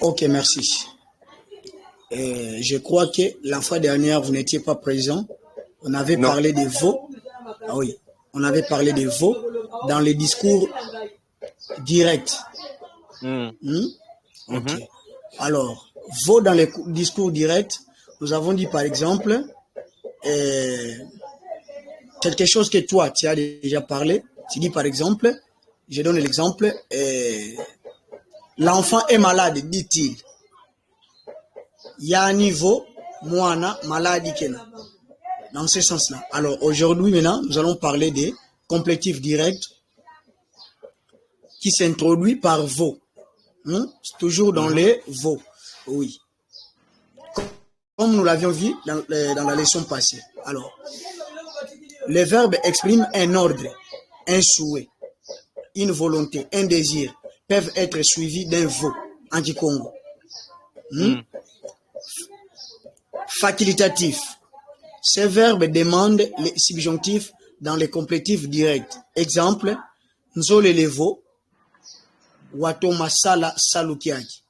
Ok, merci. Je crois que la fois dernière, vous n'étiez pas présent. On avait parlé des veaux. Ah oui, on avait parlé des veaux dans les discours directs. Ok. Alors, veaux dans les discours directs, nous avons dit par exemple quelque chose que toi, tu as déjà parlé. Tu dis par exemple, je donne l'exemple, l'enfant est malade, dit-il. Il y a un niveau, moana, maladie qu'elle. Dans ce sens-là. Alors aujourd'hui, maintenant, nous allons parler des complétifs directs qui s'introduisent par vos. Toujours dans les vos. Oui. Comme nous l'avions vu dans la leçon passée. Alors, les verbes expriment un ordre, un souhait, une volonté, un désir, peuvent être suivis d'un vos en Kikongo. Facultatif. Ces verbes demandent les subjonctifs dans les complétifs directs. Exemple, nzole levo, wato masala salukiaki.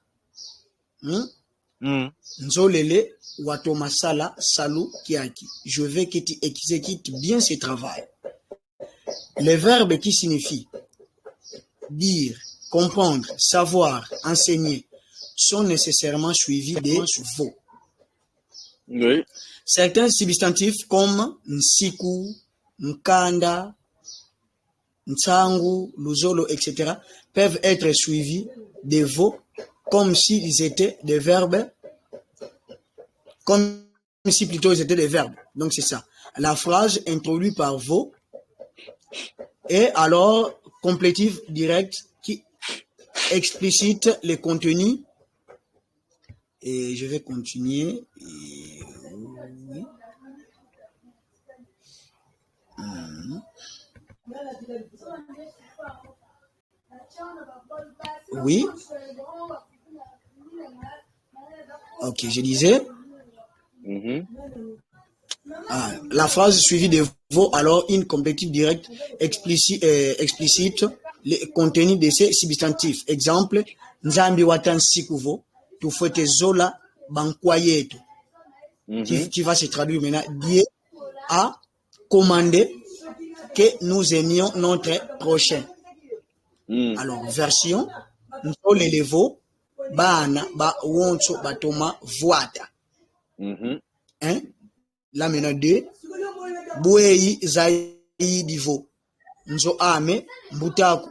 Nzolele, wato masala salukiaki. Je veux que tu exécutes bien ce travail. Les verbes qui signifient dire, comprendre, savoir, enseigner sont nécessairement suivis des vaux. Oui. Certains substantifs comme nsiku, nkanda, ntsangu, luzolo, etc. peuvent être suivis des vaux comme s'ils étaient des verbes, comme si plutôt ils étaient des verbes. Donc c'est ça. La phrase introduite par vaux est alors complétif direct qui explicite les contenus. Et je vais continuer. Oui. Ok, je disais. La phrase suivie de vaux, alors une complétif direct explicite les contenus de ces substantifs. Exemple, nzambi watansi kuvo, tu fouette zola bankwayeto. Qui va se traduire maintenant. Dieu a commandé que nous aimions notre prochain. Alors, version, nous l'élevons, bana, ba, woncho, batoma, voata. Hein? Là maintenant, deux, bouei, zaï, divo. Nzo ame, mbutaku.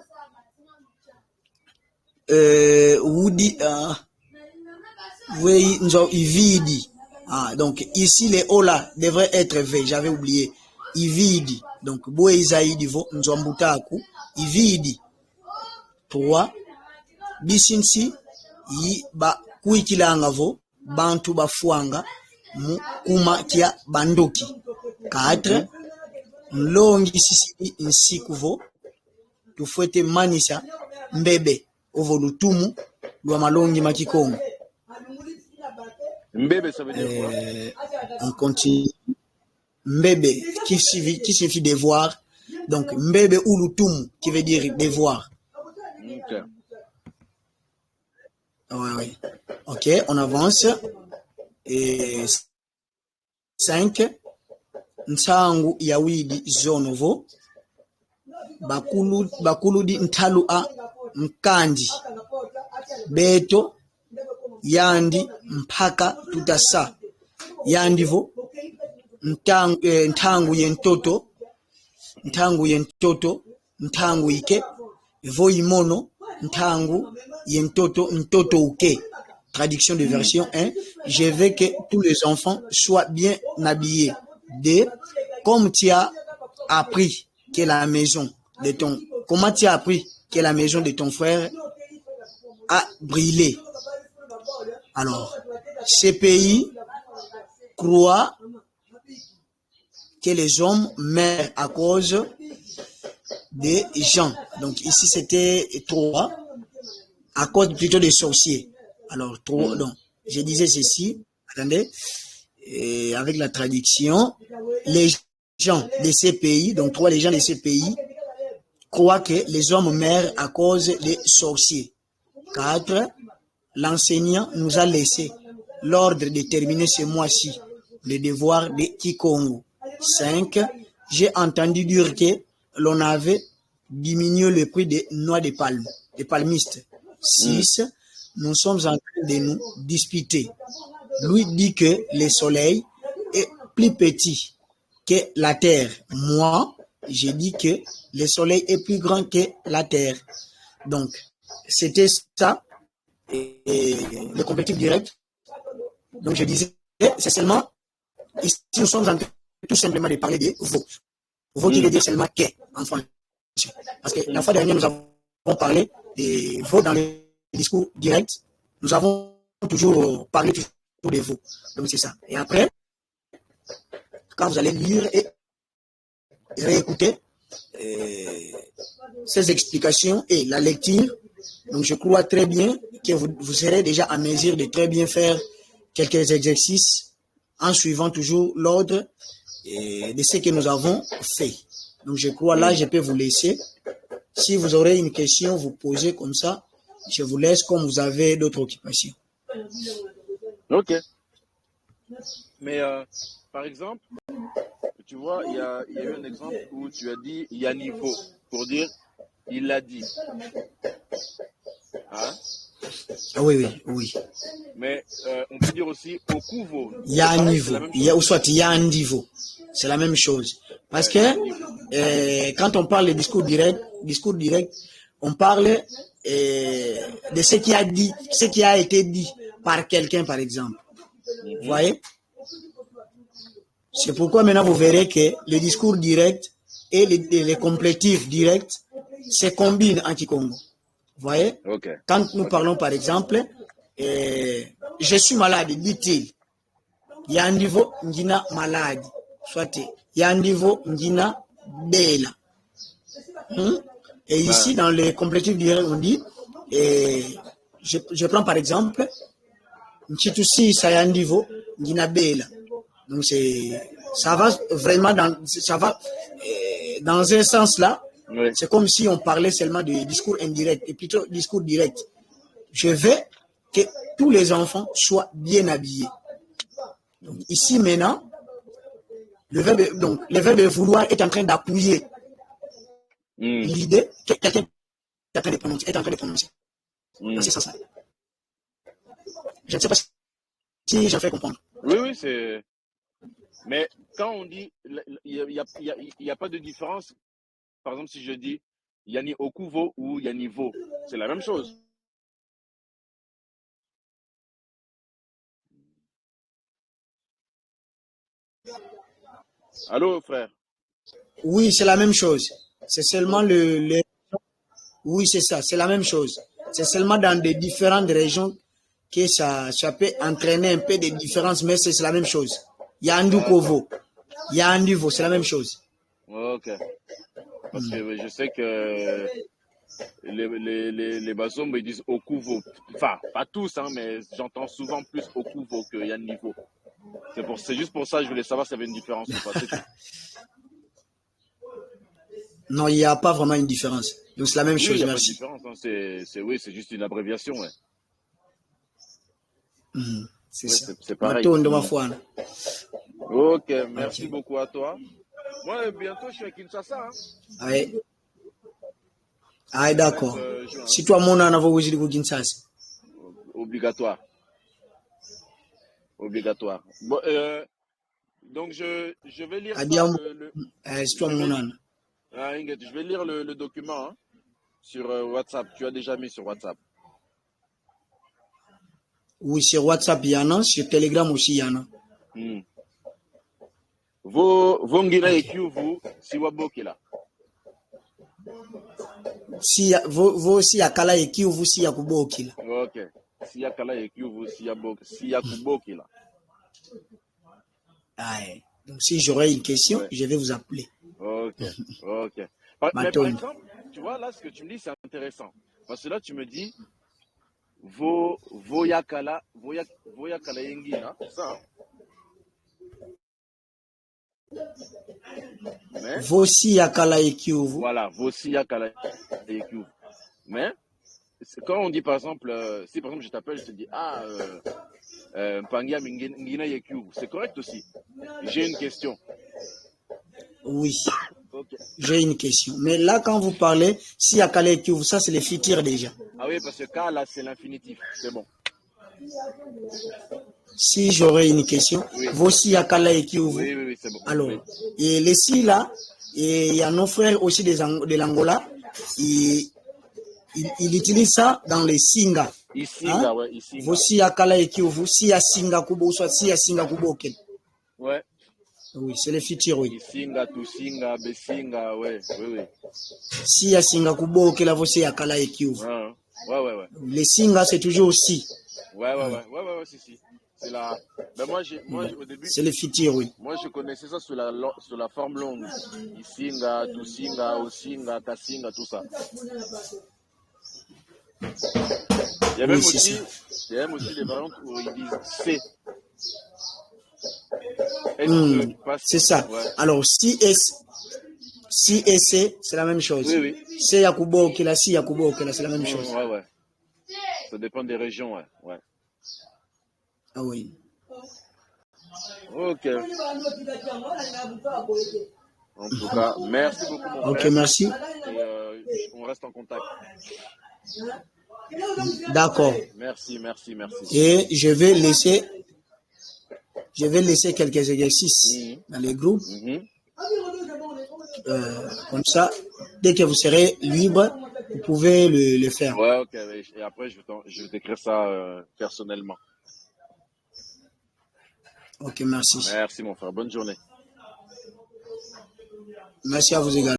Woudi, oui, nzo ividi. Donc ici les O là devraient être V, j'avais oublié. Ividi. Donc bouei zaï divo, nzo mbutaku, ividi. 3. Bisinsi yi ba kuikilanga vo bantu bafuanga mu kuma kia bandoki. 4. Mlongi sisi nsiku vo tufuete manisa mbebe ovo lutumu lwa malongi makikongo. Mbebe, ça veut dire quoi? On continue. Mbebe qui signifie devoir. Donc mbebe ou lutumu qui veut dire devoir. Okay. Oui. Ok, on avance. Et 5. Nsangu yawidi zonovo. Bakuludi ntalu a mkanji. Beto yandi mpaka tutasa. Yandivo ntangu yentoto. Ntangu ike. Voimono, ntangu, yentoto, ntoto uke. Traduction de version 1. Je veux que tous les enfants soient bien habillés. 2. Comme tu as appris que la maison de ton... Comment tu as appris que la maison de ton frère a brûlé? Alors, ces pays croient que les hommes meurent à cause des gens. Donc ici c'était 3 à cause plutôt des sorciers. Alors 3, donc je disais ceci, attendez, et avec la traduction, les gens de ces pays, donc 3, les gens de ces pays croient que les hommes meurent à cause des sorciers. 4, l'enseignant nous a laissé l'ordre de terminer ce mois-ci le devoir de Kikongo. 5. J'ai entendu dire que l'on avait diminué le prix des noix de palme, des palmistes. 6. Nous sommes en train de nous disputer. Lui dit que le soleil est plus petit que la terre. Moi, j'ai dit que le soleil est plus grand que la terre. Donc, c'était ça, et le complétif direct. Donc, je disais, c'est seulement, ici, nous sommes en train tout simplement de parler de vous. Vous qui veut dire seulement que, en français. Parce que la fois dernière, nous avons parlé de vous dans le discours direct. Nous avons toujours parlé toujours de vous. Donc, c'est ça. Et après, quand vous allez lire et réécouter ces explications et la lecture, donc je crois très bien que vous serez déjà à mesure de très bien faire quelques exercices en suivant toujours l'ordre de ce que nous avons fait. Donc je crois là, je peux vous laisser. Si vous aurez une question, vous posez comme ça. Je vous laisse comme vous avez d'autres occupations. Ok. Mais par exemple, tu vois, il y a eu un exemple où tu as dit il y a niveau pour dire il l'a dit. Hein? Oui. Mais on peut dire aussi au couveau. Il y a un niveau. Il y a un niveau. C'est la même chose. Parce que quand on parle de discours direct, on parle de ce qui a été dit par quelqu'un, par exemple. Vous voyez? C'est pourquoi maintenant vous verrez que le discours direct et les complétifs directs se combinent en Kikongo. Vous voyez? Okay. Quand nous parlons par exemple, je suis malade, dit-il. Il y a un niveau, ngina malade. Soit il y a un niveau, ngina bela. Et ici, dans les complétifs directs, on dit, je prends par exemple, Nchitusi, ça y a un niveau, ngina bela. Donc ça va vraiment dans un sens là. Oui. C'est comme si on parlait seulement de discours indirect et plutôt discours direct. Je veux que tous les enfants soient bien habillés. Donc ici maintenant, le verbe vouloir est en train d'appuyer l'idée que quelqu'un est en train de prononcer. C'est ça. Je ne sais pas si j'ai fait comprendre. Oui, c'est. Mais quand on dit, il n'y a pas de différence. Par exemple, si je dis Yani Okuvo ou Yanivo, c'est la même chose. Allô, frère? Oui, c'est la même chose. C'est seulement Oui, c'est ça, c'est la même chose. C'est seulement dans des différentes régions que ça peut entraîner un peu de différences, mais c'est la même chose. Il y a un Dukovo, il y a un Duvo, c'est la même chose. Ok. Parce que je sais que les Bazom ils disent Okuvo. Enfin, pas tous, hein, mais j'entends souvent plus Okuvo que Yanivo. C'est juste pour ça que je voulais savoir s'il y avait une différence ou pas. Non, il n'y a pas vraiment une différence. Donc c'est la même chose, merci. Il n'y a pas de différence, hein. C'est juste une abréviation. Ouais. C'est ça. C'est pareil. Ok, merci beaucoup à toi. Moi, bientôt, je suis à Kinshasa. Hein. Oui. Ah, d'accord. Si toi, mon an, vous visitez Kinshasa. Obligatoire. Bon, donc, je vais lire ça, je vais lire le document sur WhatsApp. Tu as déjà mis sur WhatsApp? Oui, sur WhatsApp, il y en a. Sur Telegram aussi, il y en a. Vongila et Kyuvu, Siwabokila. Si aussi à Kala et Kyuvu, si à Kubokila. Ok. Si à Kala et Kyuvu, si à Kubokila. Donc, si j'aurais une question, je vais vous appeler. Ok. Mais par exemple, tu vois, là, ce que tu me dis, c'est intéressant. Parce que là, tu me dis, Voyakala Yengina, ça. Vosi Yakala et Kyuvu. Voilà, Vosi Yakala et Kyuvu. Mais, quand on dit par exemple, si par exemple je t'appelle, je te dis, ah, Mpangia Ngina Yekyuvu, c'est correct aussi. J'ai une question. Oui, Ok. j'ai une question. Mais là, quand vous parlez, si Akala Ekyuvu, ça c'est le futur déjà. Ah oui, parce que K là, c'est l'infinitif. C'est bon. Si j'aurais une question, Oui. voici Akala Ekyuvu. Oui, c'est bon. Alors, Oui. et les si là, et il y a nos frères aussi de l'Angola, ils utilisent ça dans les singa. Isinga, ouais, Isinga. Voici Akala Ekyuvu, si ya singa kubo, soit si ya singa kubo ken. Ouais. Oui, c'est le futur, oui. Isinga, Tusinga, Besinga, ouais, oui. Si ya singa kubo ken, là, voici Akala Ekyuvu. Ouais. Les singa, c'est toujours si. Ouais, si. C'est la. Ben moi, au début. C'est le futur, oui. Moi, je connaissais ça sous la forme longue. Isinga, Tusinga, Osinga, Tasinga, tout ça. Il y a même aussi des variantes où ils disent C. C'est ça. Ouais. Alors, si et C, c'est la même chose. Oui. C Yakubo, qui la si Yakubo, qui la c'est la même chose. Ouais. Ça dépend des régions, ouais. Ah oui. Ok. En tout cas, merci beaucoup, mon frère. Ok, merci. Et on reste en contact. D'accord. Merci. Et je vais laisser quelques exercices dans les groupes. Comme ça, dès que vous serez libre, vous pouvez le faire. Ouais, ok. Et après, je vais t'écrire ça personnellement. Ok, merci. Merci, mon frère. Bonne journée. Merci à vous également.